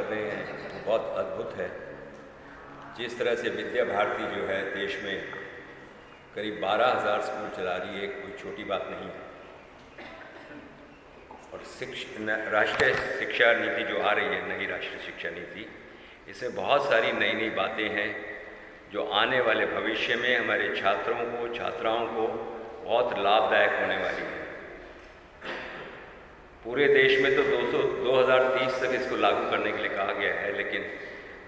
कर रहे हैं बहुत अद्भुत है। जिस तरह से विद्या भारती जो है देश में करीब 12,000 स्कूल चला रही है, कोई छोटी बात नहीं है। और राष्ट्रीय शिक्षा नीति जो आ रही है, नई राष्ट्रीय शिक्षा नीति, इसमें बहुत सारी नई नई बातें हैं जो आने वाले भविष्य में हमारे छात्रों को, छात्राओं को बहुत लाभदायक होने वाली है। पूरे देश में तो 2030 तक इसको लागू करने के लिए कहा गया है, लेकिन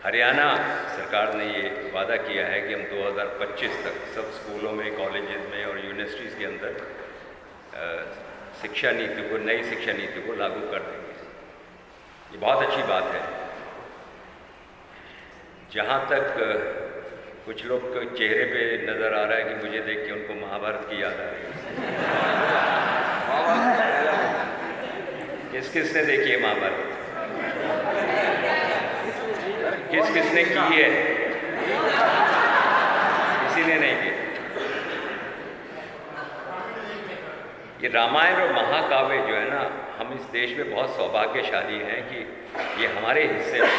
हरियाणा सरकार ने ये वादा किया है कि हम 2025 तक सब स्कूलों में, कॉलेजेस में और यूनिवर्सिटीज़ के अंदर शिक्षा नीति को, नई शिक्षा नीति को लागू कर देंगे। ये बहुत अच्छी बात है। जहाँ तक कुछ लोग के चेहरे पे नज़र आ रहा है कि मुझे देख के उनको महाभारत की याद आ रही है। किस किसने देखी है महाभारत? किस किसने की है? किसी ने नहीं की। ये रामायण और महाकाव्य जो है ना, हम इस देश में बहुत सौभाग्यशाली हैं कि ये हमारे हिस्से में,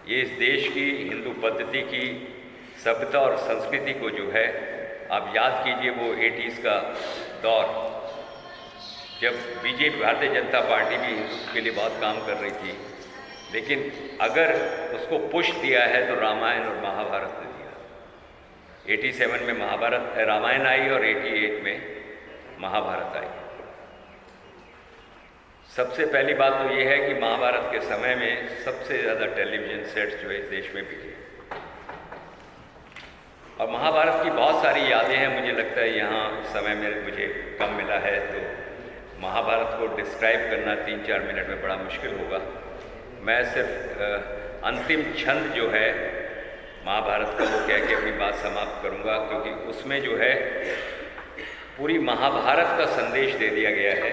ये इस देश की हिंदू पद्धति की सभ्यता और संस्कृति को जो है, आप याद कीजिए वो 80s का दौर, जब बीजेपी, भारतीय जनता पार्टी भी हिंदुत्व के लिए बहुत काम कर रही थी, लेकिन अगर उसको पुश दिया है तो रामायण और महाभारत ने दिया। 87 में रामायण आई और 88 में महाभारत आई। सबसे पहली बात तो ये है कि महाभारत के समय में सबसे ज़्यादा टेलीविज़न सेट्स जो है इस देश में बिके। और महाभारत की बहुत सारी यादें हैं। मुझे लगता है यहाँ समय में मुझे कम मिला है, तो महाभारत को डिस्क्राइब करना 3-4 मिनट में बड़ा मुश्किल होगा। मैं सिर्फ अंतिम छंद जो है महाभारत का वो कह के अपनी बात समाप्त करूँगा, क्योंकि उसमें जो है पूरी महाभारत का संदेश दे दिया गया है।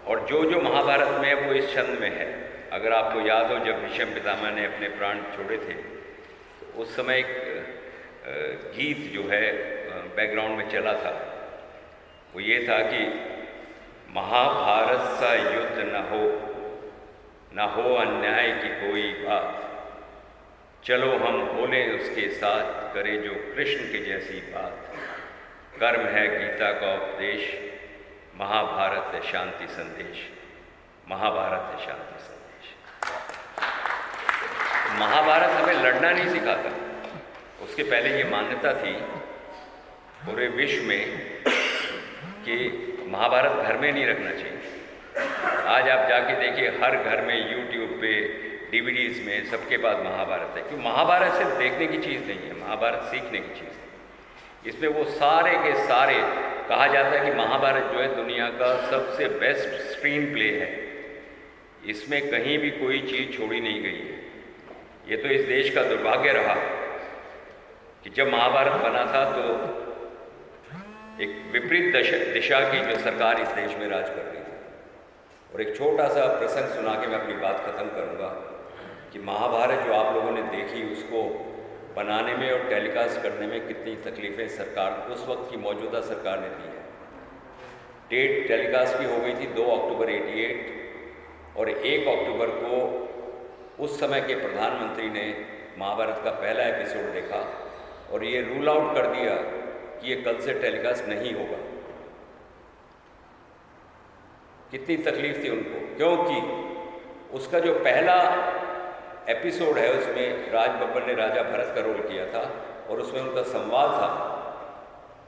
और जो जो महाभारत में है वो इस छंद में है। अगर आपको याद हो, जब भीष्म पितामह ने अपने प्राण छोड़े थे, तो उस समय एक गीत जो है बैकग्राउंड में चला था, वो ये था कि महाभारत सा युद्ध न हो अन्याय की कोई बात, चलो हम बोले उसके साथ, करे जो कृष्ण के जैसी बात, कर्म है गीता का उपदेश, महाभारत है शांति संदेश, महाभारत है शांति संदेश। महाभारत हमें लड़ना नहीं सिखाता। उसके पहले ये मान्यता थी पूरे विश्व में कि महाभारत घर में नहीं रखना चाहिए। आज आप जाके देखिए, हर घर में, यूट्यूब पे, डीवीडीज़ में सबके पास महाभारत है। क्यों? महाभारत सिर्फ देखने की चीज़ नहीं है, महाभारत सीखने की चीज़ है। इसमें वो सारे के सारे, कहा जाता है कि महाभारत जो है दुनिया का सबसे बेस्ट स्क्रीन प्ले है। इसमें कहीं भी कोई चीज़ छोड़ी नहीं गई है। ये तो इस देश का दुर्भाग्य रहा कि जब महाभारत बना था तो एक विपरीत दिशा की जो सरकार इस देश में राज कर रही थी। और एक छोटा सा प्रसंग सुना के मैं अपनी बात खत्म करूँगा कि महाभारत जो आप लोगों ने देखी, उसको बनाने में और टेलीकास्ट करने में कितनी तकलीफ़ें सरकार, उस वक्त की मौजूदा सरकार ने दी है। डेट टेलीकास्ट भी हो गई थी 2 अक्टूबर 88, और 1 अक्टूबर को उस समय के प्रधानमंत्री ने महाभारत का पहला एपिसोड देखा और ये रूल आउट कर दिया कि ये कल से टेलीकास्ट नहीं होगा। कितनी तकलीफ़ थी उनको, क्योंकि उसका जो पहला एपिसोड है उसमें राज बब्बर ने राजा भरत का रोल किया था, और उसमें उनका संवाद था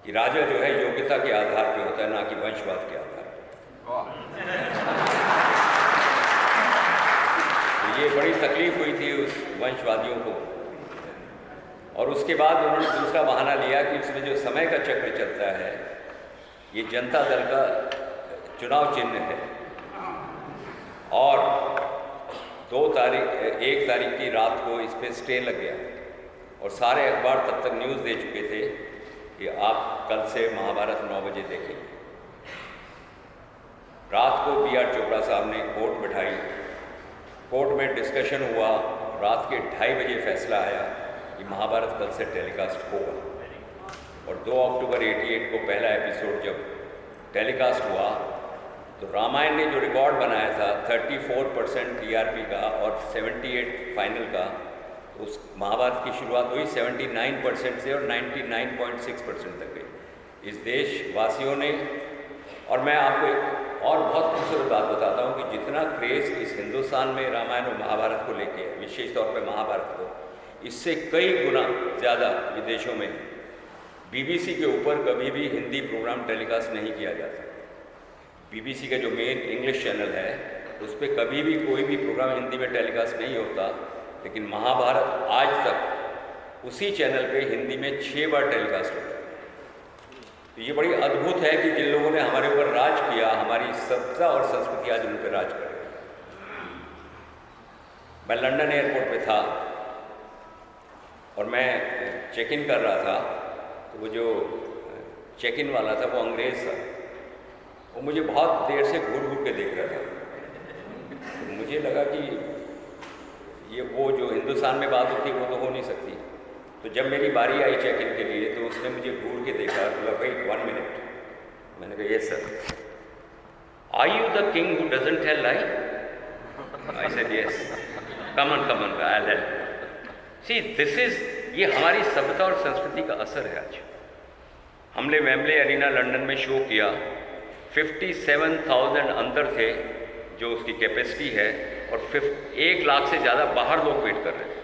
कि राजा जो है योग्यता के आधार पर होता है, ना कि वंशवाद के आधार पर। तो ये बड़ी तकलीफ हुई थी उस वंशवादियों को। और उसके बाद उन्होंने दूसरा बहाना लिया कि उसमें जो समय का चक्र चलता है, ये जनता दल का चुनाव चिन्ह है, और 1 तारीख की रात को इस पर स्टे लग गया, और सारे अखबार तब तक न्यूज़ दे चुके थे कि आप कल से महाभारत 9 बजे देखेंगे। रात को B.R. चोपड़ा साहब ने कोर्ट बिठाई, कोर्ट में डिस्कशन हुआ, रात के 2:30 बजे फैसला आया कि महाभारत कल से टेलीकास्ट होगा। और 2 अक्टूबर 88 को पहला एपिसोड जब टेलीकास्ट हुआ तो रामायण ने जो रिकॉर्ड बनाया था 34% टीआरपी का और 78 फाइनल का, तो उस महाभारत की शुरुआत हुई 79% से और 99.6% तक गई। इस देशवासियों ने, और मैं आपको एक और बहुत खूबसूरत बात बताता हूँ कि जितना क्रेज़ इस हिंदुस्तान में रामायण और महाभारत को लेके है, विशेष तौर पे महाभारत को, इससे कई गुना ज़्यादा विदेशों में बीबीसी के ऊपर कभी भी हिंदी प्रोग्राम टेलीकास्ट नहीं किया जाता। बीबीसी का जो मेन इंग्लिश चैनल है उस पर कभी भी कोई भी प्रोग्राम हिंदी में टेलीकास्ट नहीं होता, लेकिन महाभारत आज तक उसी चैनल पे हिंदी में 6 बार टेलीकास्ट होता है। तो ये बड़ी अद्भुत है कि जिन लोगों ने हमारे ऊपर राज किया, हमारी सभ्यता और संस्कृति आज उन पर राज कर रही है। मैं लंदन एयरपोर्ट पे था और मैं चेक इन कर रहा था, तो वो जो चेक इन वाला था वो अंग्रेज़ था। वो मुझे बहुत देर से घूर घूर के देख रहा था। तो मुझे लगा कि ये वो जो हिंदुस्तान में बात होती है वो तो हो नहीं सकती। तो जब मेरी बारी आई चेक इन के लिए तो उसने मुझे घूर के देखा, बोला वेट 1 मिनट। मैंने कहा yes sir. Are you the king who doesn't tell lie? I said yes. Come on I will help. See this is, ये हमारी सभ्यता और संस्कृति का असर है। आज हमने वेम्बले एरिना लंदन में शो किया, 57,000 अंदर थे जो उसकी कैपेसिटी है, और 1 लाख से ज़्यादा बाहर लोग वेट कर रहे थे।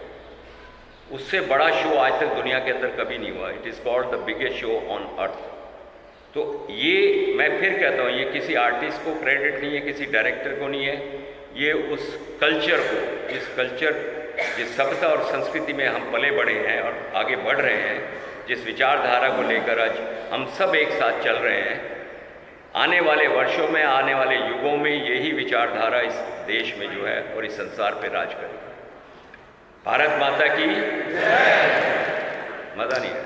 उससे बड़ा शो आज तक दुनिया के अंदर कभी नहीं हुआ। It is called the biggest show on earth. तो ये मैं फिर कहता हूँ, ये किसी आर्टिस्ट को क्रेडिट नहीं है, किसी डायरेक्टर को नहीं है, ये उस कल्चर को, जिस सभ्यता और संस्कृति में हम पले बड़े हैं और आगे बढ़ रहे हैं, जिस विचारधारा को लेकर आज हम सब एक साथ चल रहे हैं, आने वाले वर्षों में, आने वाले युगों में यही विचारधारा इस देश में जो है और इस संसार पे राज करेगी। भारत माता की मजा नहीं है।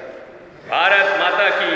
भारत माता की